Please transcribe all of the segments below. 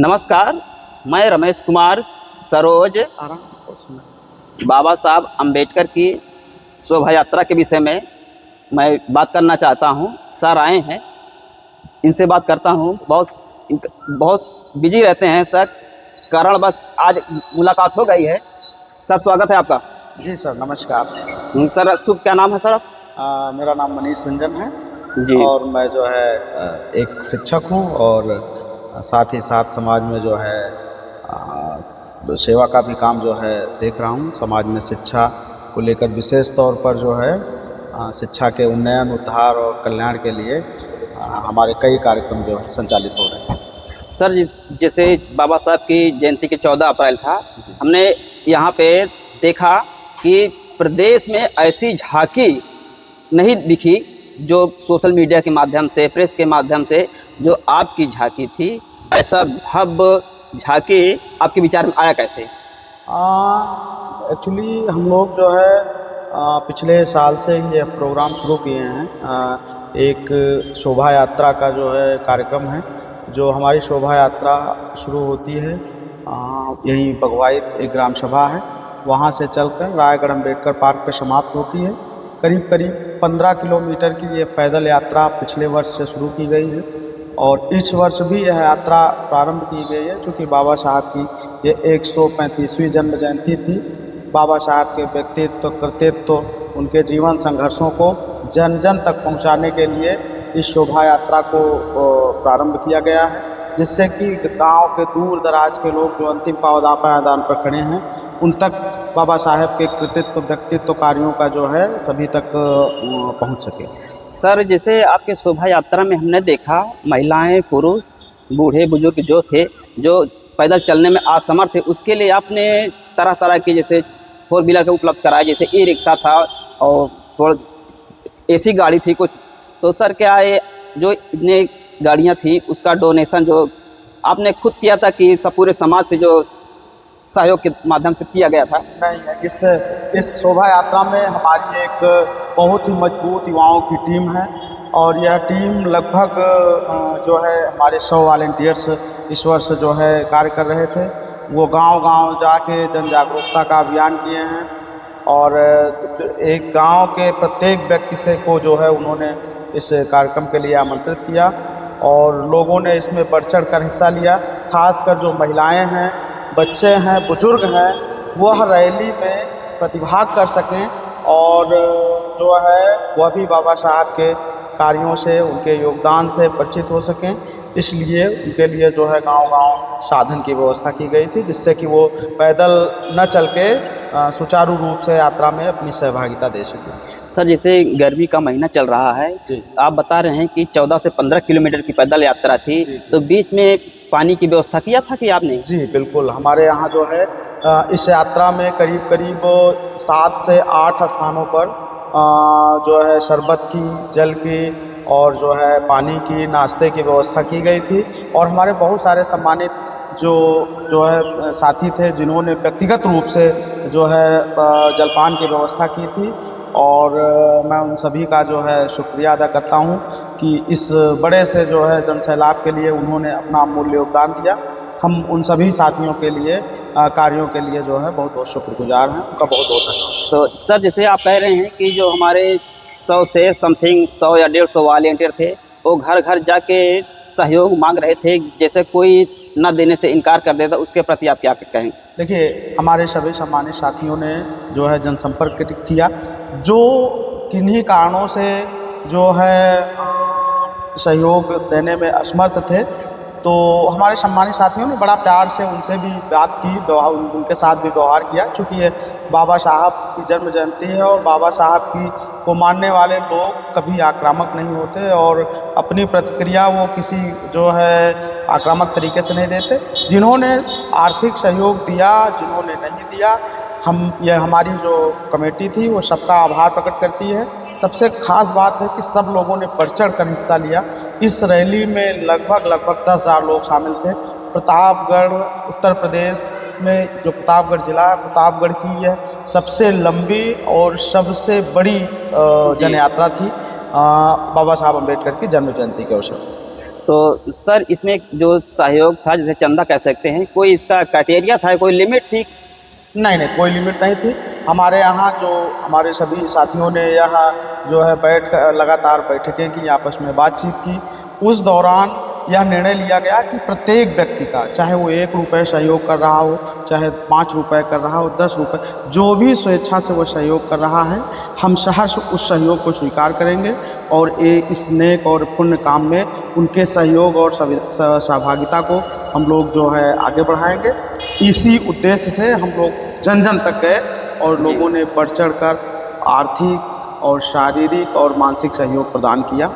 नमस्कार, मैं रमेश कुमार सरोज बाबा साहब अम्बेडकर की शोभा यात्रा के विषय में मैं बात करना चाहता हूं। सर आए हैं, इनसे बात करता हूं। बहुत बिजी रहते हैं सर, कारण बस आज मुलाकात हो गई है। सर स्वागत है आपका। जी सर, नमस्कार। सर शुभ क्या नाम है सर? मेरा नाम मनीष रंजन है जी। और मैं जो है एक शिक्षक हूँ और साथ ही साथ समाज में जो है सेवा का भी काम जो है देख रहा हूँ। समाज में शिक्षा को लेकर विशेष तौर पर जो है शिक्षा के उन्नयन, उद्धार और कल्याण के लिए हमारे कई कार्यक्रम जो है संचालित हो रहे हैं। सर जैसे बाबा साहब की जयंती की 14 अप्रैल था, हमने यहाँ पे देखा कि प्रदेश में ऐसी झांकी नहीं दिखी जो सोशल मीडिया के माध्यम से, प्रेस के माध्यम से जो आपकी झांकी थी। ऐसा भव्य झांकी आपके विचार में आया कैसे? एक्चुअली हम लोग जो है पिछले साल से ये प्रोग्राम शुरू किए हैं। एक शोभा यात्रा का जो है कार्यक्रम है, जो हमारी शोभा यात्रा शुरू होती है यहीं बगवाइत एक ग्राम सभा है, वहाँ से चलकर रायगढ़ अम्बेडकर पार्क पे समाप्त होती है। करीब करीब 15 किलोमीटर की ये पैदल यात्रा पिछले वर्ष से शुरू की गई है और इस वर्ष भी यह यात्रा प्रारंभ की गई है, चूँकि बाबा साहब की ये 135वीं जन्म जयंती थी। बाबा साहब के व्यक्तित्व, कृतित्व, उनके जीवन संघर्षों को जन जन तक पहुंचाने के लिए इस शोभा यात्रा को प्रारंभ किया गया है, जिससे कि गांव के दूर दराज के लोग जो अंतिम पावदान पर खड़े हैं, उन तक बाबा साहब के कृतित्व, व्यक्तित्व, कार्यों का जो है सभी तक पहुंच सके। सर जैसे आपके शोभा यात्रा में हमने देखा महिलाएं, पुरुष, बूढ़े बुजुर्ग जो थे, जो पैदल चलने में असमर्थ थे, उसके लिए आपने तरह तरह के जैसे 4 व्हीलर के उपलब्ध कराए, जैसे ई रिक्शा था और थोड़ा ऐसी गाड़ी थी कुछ। तो सर क्या ये जो इतने गाड़ियाँ थी उसका डोनेशन जो आपने खुद किया था कि सब पूरे समाज से जो सहयोग के माध्यम से किया गया था? नहीं, इस शोभा यात्रा में हमारी एक बहुत ही मजबूत युवाओं की टीम है और यह टीम लगभग जो है हमारे 100 वॉलंटियर्स इस वर्ष जो है कार्य कर रहे थे। वो गांव-गांव जाके जन जागरूकता का अभियान किए हैं और एक गांव के प्रत्येक व्यक्ति से को जो है उन्होंने इस कार्यक्रम के लिए आमंत्रित किया और लोगों ने इसमें बढ़ चढ़ कर हिस्सा लिया। खासकर जो महिलाएं हैं, बच्चे हैं, बुजुर्ग हैं, वह रैली में प्रतिभाग कर सकें और जो है वह भी बाबा साहब के कार्यों से, उनके योगदान से परिचित हो सकें। इसलिए उनके लिए जो है गांव-गांव साधन की व्यवस्था की गई थी, जिससे कि वो पैदल न चल के सुचारू रूप से यात्रा में अपनी सहभागिता दे सकें। सर जैसे गर्मी का महीना चल रहा है, आप बता रहे हैं कि 14 से 15 किलोमीटर की पैदल यात्रा थी, तो बीच में पानी की व्यवस्था किया था कि आपने? जी बिल्कुल, हमारे यहाँ जो है इस यात्रा में करीब करीब 7 से 8 स्थानों पर जो है शरबत की, जल की और जो है पानी की, नाश्ते की व्यवस्था की गई थी और हमारे बहुत सारे सम्मानित जो है साथी थे, जिन्होंने व्यक्तिगत रूप से जो है जलपान की व्यवस्था की थी और मैं उन सभी का जो है शुक्रिया अदा करता हूं कि इस बड़े से जो है जनसैलाब के लिए उन्होंने अपना अमूल्य योगदान दिया। हम उन सभी साथियों के लिए, कार्यों के लिए जो है बहुत बहुत शुक्रगुजार हैं, उनका बहुत बहुत धन्यवाद। तो सर जैसे आप कह रहे हैं कि जो हमारे 100 से समथिंग 100 या 150 वॉलंटियर थे, वो घर घर जाके सहयोग मांग रहे थे, जैसे कोई न देने से इनकार कर देता, उसके प्रति आप क्या कहेंगे? देखिए, हमारे सभी सम्मानित साथियों ने जो है जनसंपर्क किया, जो किन्हीं कारणों से जो है सहयोग देने में असमर्थ थे, तो हमारे सम्मानित साथियों ने बड़ा प्यार से उनसे भी बात की, उनके साथ भी व्यवहार किया। चूँकि ये बाबा साहब की जन्म जयंती है और बाबा साहब को मानने वाले लोग कभी आक्रामक नहीं होते और अपनी प्रतिक्रिया वो किसी जो है आक्रामक तरीके से नहीं देते। जिन्होंने आर्थिक सहयोग दिया, जिन्होंने नहीं दिया, हमारी जो कमेटी थी वो सबका आभार प्रकट करती है। सबसे ख़ास बात है कि सब लोगों ने बढ़ चढ़ कर हिस्सा लिया। इस रैली में लगभग 10,000 लोग शामिल थे। प्रतापगढ़, उत्तर प्रदेश में जो प्रतापगढ़ ज़िला है, प्रतापगढ़ की यह सबसे लंबी और सबसे बड़ी जन यात्रा थी बाबा साहब अम्बेडकर की जन्म जयंती के अवसर। तो सर इसमें जो सहयोग था, जैसे चंदा कह सकते हैं, कोई इसका क्राइटेरिया था, कोई लिमिट थी? नहीं नहीं, कोई लिमिट नहीं थी। हमारे यहाँ जो हमारे सभी साथियों ने यहाँ जो है बैठ कर लगातार बैठकें की, आपस में बातचीत की। उस दौरान यह निर्णय लिया गया कि प्रत्येक व्यक्ति का, चाहे वो 1 रुपये सहयोग कर रहा हो, चाहे 5 रुपये कर रहा हो, 10 रुपये, जो भी स्वेच्छा से वो सहयोग कर रहा है, हम सहर्ष उस सहयोग को स्वीकार करेंगे और इस नेक और पुण्य काम में उनके सहयोग और सहभागिता को हम लोग जो है आगे बढ़ाएंगे। इसी उद्देश्य से हम लोग जन जन तक गए और लोगों ने बढ़ चढ़ कर आर्थिक और शारीरिक और मानसिक सहयोग प्रदान किया।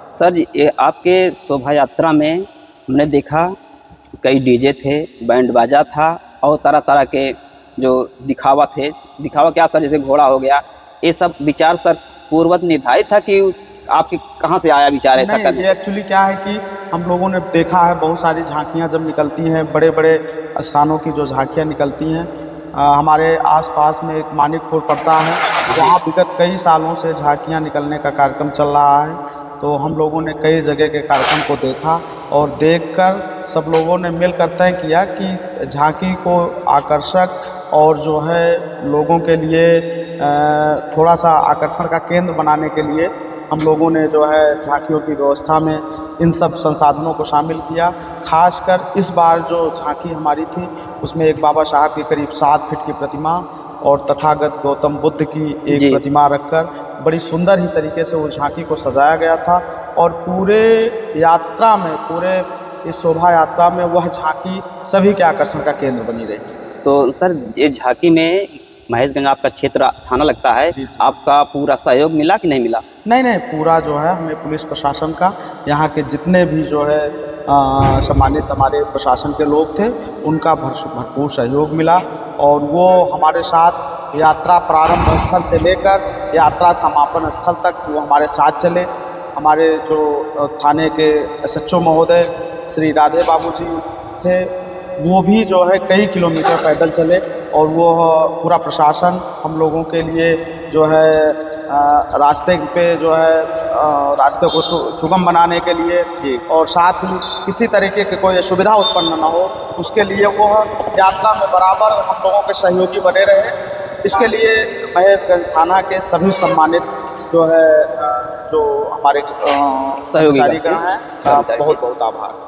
सर ये आपके शोभा यात्रा में हमने देखा कई डीजे थे, बैंड बाजा था और तरह तरह के जो दिखावा थे। दिखावा क्या सर, जैसे घोड़ा हो गया, ये सब विचार सर पूर्वत निर्धारित था कि आपके कहाँ से आया विचार ऐसा नहीं, करने? ये एक्चुअली क्या है कि हम लोगों ने देखा है बहुत सारी झांकियाँ जब निकलती हैं, बड़े बड़े स्थानों की जो झांकियाँ निकलती हैं, हमारे आसपास में एक मानिकपुर पड़ता है, वहाँ विगत कई सालों से झांकियाँ निकलने का कार्यक्रम चल रहा है। तो हम लोगों ने कई जगह के कार्यक्रम को देखा और देखकर सब लोगों ने मिलकर तय किया कि झांकी को आकर्षक और जो है लोगों के लिए थोड़ा सा आकर्षण का केंद्र बनाने के लिए हम लोगों ने जो है झांकियों की व्यवस्था में इन सब संसाधनों को शामिल किया। खासकर इस बार जो झांकी हमारी थी उसमें एक बाबा साहब की करीब 7 फीट की प्रतिमा और तथागत गौतम बुद्ध की एक प्रतिमा रखकर बड़ी सुंदर ही तरीके से उस झांकी को सजाया गया था और पूरे यात्रा में, पूरे इस शोभा यात्रा में वह झांकी सभी के आकर्षण का केंद्र बनी रही। तो सर ये झांकी में महेशगंज आपका क्षेत्र थाना लगता है, आपका पूरा सहयोग मिला कि नहीं मिला? नहीं नहीं, पूरा जो है हमें पुलिस प्रशासन का, यहाँ के जितने भी जो है सम्मानित हमारे प्रशासन के लोग थे, उनका भरपूर सहयोग मिला और वो हमारे साथ यात्रा प्रारंभ स्थल से लेकर यात्रा समापन स्थल तक वो हमारे साथ चले। हमारे जो थाने के SHO महोदय श्री राधे बाबू जी थे, वो भी जो है कई किलोमीटर पैदल चले और वो पूरा प्रशासन हम लोगों के लिए जो है रास्ते पे जो है रास्ते को सुगम बनाने के लिए और साथ ही किसी तरीके की कोई असुविधा उत्पन्न ना हो उसके लिए वो यात्रा में बराबर हम लोगों के सहयोगी बने रहे। इसके लिए महेशगंज थाना के सभी सम्मानित जो है जो हमारे सहयोगी हैं बहुत बहुत आभार।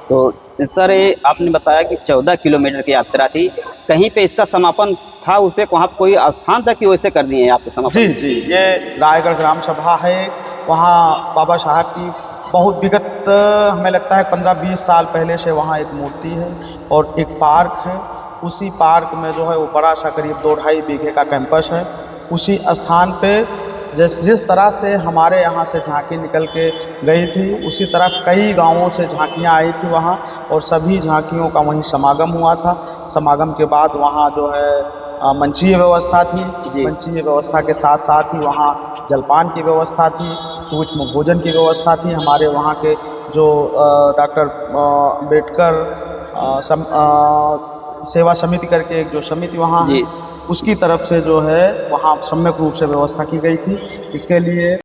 तो सर ये आपने बताया कि 14 किलोमीटर की यात्रा थी, कहीं पे इसका समापन था, उस पर वहाँ कोई स्थान था कि वैसे कर दिए हैं आपके समापन? जी जी, ये रायगढ़ ग्राम सभा है, वहाँ बाबा साहब की बहुत विगत हमें लगता है 15-20 साल पहले से वहाँ एक मूर्ति है और एक पार्क है। उसी पार्क में जो है वो बड़ा सा करीब 2-2.5 बीघे का कैंपस है। उसी स्थान पे जिस तरह से हमारे यहाँ से झांकी निकल के गई थी, उसी तरह कई गांवों से झांकियाँ आई थी वहाँ और सभी झांकियों का वहीं समागम हुआ था। समागम के बाद वहाँ जो है मंचीय व्यवस्था थी, मंचीय व्यवस्था के साथ साथ ही वहाँ जलपान की व्यवस्था थी, सूक्ष्म भोजन की व्यवस्था थी। हमारे वहाँ के जो डॉक्टर अम्बेडकर सेवा समिति करके एक जो समिति वहाँ है, उसकी तरफ से जो है वहाँ सम्यक रूप से व्यवस्था की गई थी। इसके लिए